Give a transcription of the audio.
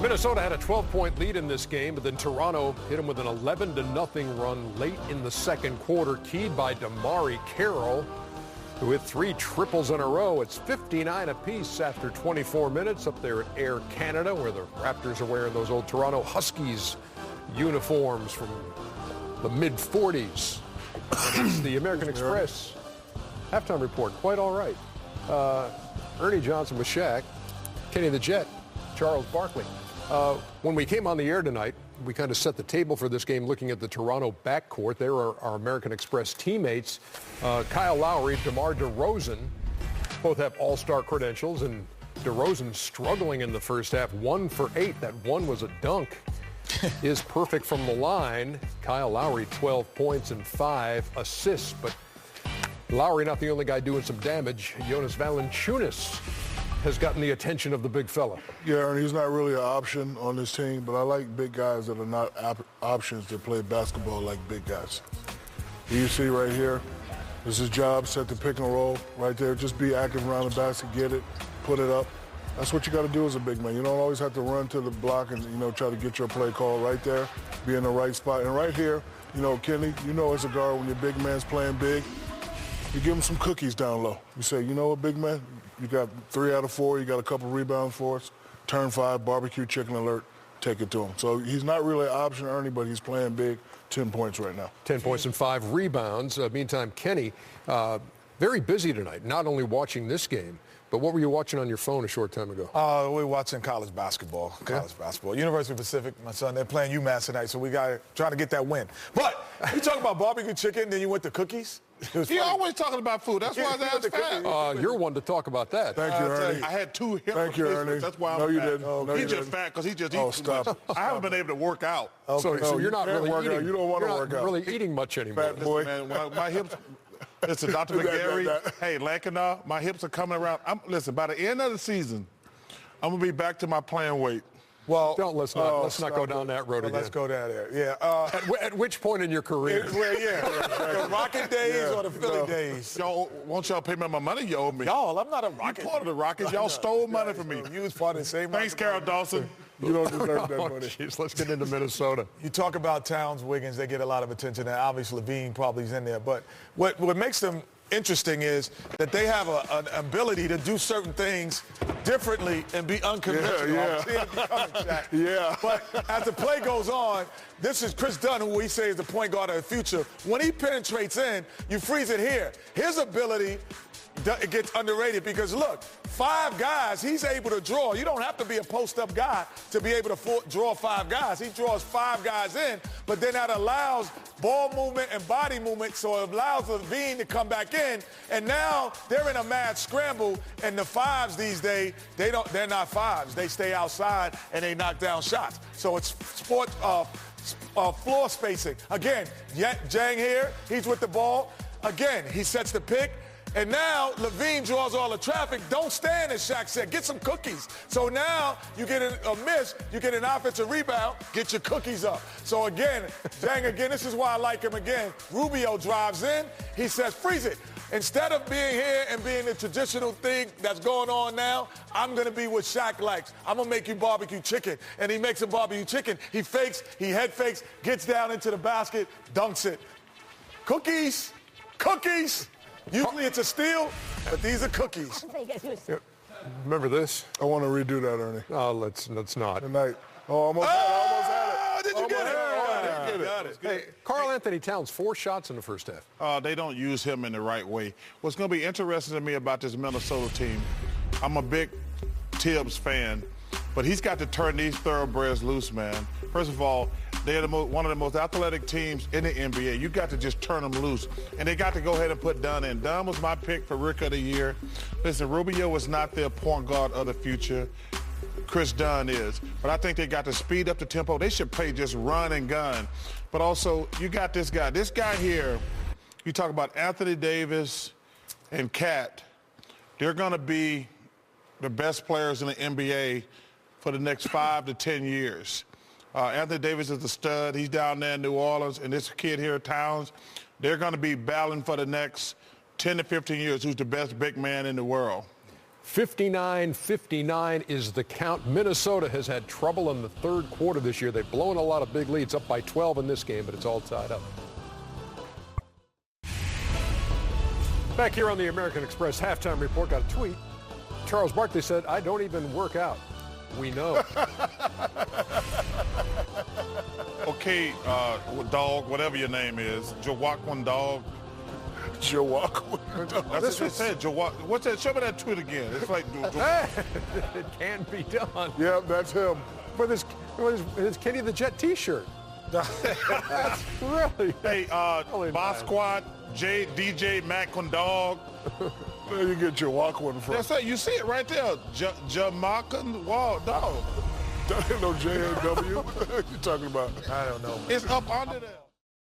Minnesota had a 12-point lead in this game, but then Toronto hit them with an 11-0 run late in the second quarter, keyed by DeMarre Carroll, who hit 3 triples in a row. It's 59 apiece after 24 minutes up there at Air Canada, where the Raptors are wearing those old Toronto Huskies uniforms from the mid-40s. It's the American Express halftime report. Quite all right. Ernie Johnson with Shaq, Kenny the Jet, Charles Barkley. When we came on the air tonight, we kind of set the table for this game looking at the Toronto backcourt. There are our American Express teammates, Kyle Lowry, DeMar DeRozan, both have all-star credentials, and DeRozan struggling in the first half, 1 for 8. That one was a dunk. Is perfect from the line. Kyle Lowry, 12 points and 5 assists, but Lowry not the only guy doing some damage. Jonas Valanciunas has gotten the attention of the big fella. Yeah, and he's not really an option on this team, but I like big guys that are not options that play basketball like big guys. You see right here, this is his job, set the pick and roll right there. Just be active around the basket, get it, put it up. That's what you got to do as a big man. You don't always have to run to the block and, try to get your play call right there, be in the right spot. And right here, Kenny, as a guard, when your big man's playing big, you give him some cookies down low. You say, you know what, big man? You got 3 out of 4. You got a couple rebounds for us. Turn 5, barbecue chicken alert. Take it to him. So he's not really an option, Ernie, but he's playing big. 10 points right now. 10 points and 5 rebounds. Meantime, Kenny, very busy tonight, not only watching this game, but what were you watching on your phone a short time ago? We were watching college basketball. University of Pacific, my son, they're playing UMass tonight, so we got trying to get that win. But you talk about barbecue chicken, then you went to cookies? He always talking about food. That's why I was fat. You're one to talk about that. Thank you, Ernie. I had 2 hip Thank you, Ernie. That's why I'm fat. you didn't. No, he's just fat because he just eats too much. I haven't been able to work out. Okay. So you're not really eating. You don't want to work out. Really eating much anymore. Fat boy. Listen, man, my hips. Listen, Dr. McGarry. Hey, Lankana, my hips are coming around. Listen, by the end of the season, I'm gonna be back to my playing weight. Well, let's not go down that road again. Let's go down there. Yeah. At which point in your career? The Rocket days or the Philly days? Y'all, won't y'all pay me my money you owe me? Y'all, I'm not a Rocket. You part of the Rockets. Y'all stole money from me. You was part of the same. Thanks, Carol Dawson. You don't deserve that money. Geez, let's get into Minnesota. You talk about Towns, Wiggins, they get a lot of attention, and obviously Levine probably is in there. But what makes them interesting is that they have an ability to do certain things differently and be unconventional. Yeah. But as the play goes on, this is Chris Dunn, who we say is the point guard of the future. When he penetrates in, you freeze it here. His ability, it gets underrated because, look, 5 guys, he's able to draw. You don't have to be a post-up guy to be able to draw 5 guys. He draws 5 guys in, but then that allows ball movement and body movement, so it allows Levine to come back in, and now they're in a mad scramble, and the 5s these days, they're not 5s. They stay outside, and they knock down shots. So it's floor spacing. Again, Jang here, he's with the ball. Again, he sets the pick. And now Levine draws all the traffic. Don't stand, as Shaq said. Get some cookies. So now you get a miss, you get an offensive rebound, get your cookies up. So again, Jang again, this is why I like him again. Rubio drives in. He says, freeze it. Instead of being here and being the traditional thing that's going on now, I'm going to be what Shaq likes. I'm going to make you barbecue chicken. And he makes a barbecue chicken. He fakes, he head fakes, gets down into the basket, dunks it. Cookies. Cookies. Usually it's a steal, but these are cookies. Remember this? I want to redo that, Ernie. Oh, let's not. Good night. Oh, almost had it. Did you get it? Got it. Hey, Karl Anthony Towns, 4 shots in the first half. They don't use him in the right way. What's going to be interesting to me about this Minnesota team, I'm a big Tibbs fan, but he's got to turn these thoroughbreds loose, man. First of all, they're one of the most athletic teams in the NBA. You got to just turn them loose. And they got to go ahead and put Dunn in. Dunn was my pick for Rookie of the Year. Listen, Rubio is not their point guard of the future. Chris Dunn is. But I think they got to speed up the tempo. They should play just run and gun. But also, you got this guy. This guy here, you talk about Anthony Davis and Cat. They're going to be the best players in the NBA for the next 5 to 10 years. Anthony Davis is a stud. He's down there in New Orleans. And this kid here, Towns, they're going to be battling for the next 10 to 15 years who's the best big man in the world. 59-59 is the count. Minnesota has had trouble in the third quarter this year. They've blown a lot of big leads, up by 12 in this game, but it's all tied up. Back here on the American Express halftime report, got a tweet. Charles Barkley said, "I don't even work out." We know. Okay, dog, whatever your name is, Jawaquan dog. Jawaquan dog. That's what it said, Jawak. What's that? Show me that tweet again. It's like... It can be done. Yep, that's him. With his Kenny the Jet T-shirt. That's really... Hey, Bosquat, DJ Macquan dog. There you get Jawaquan from. That's it. You see it right there. Jamacan dog. That ain't no J-A-W. What the heck are you talking about? I don't know. It's up under there.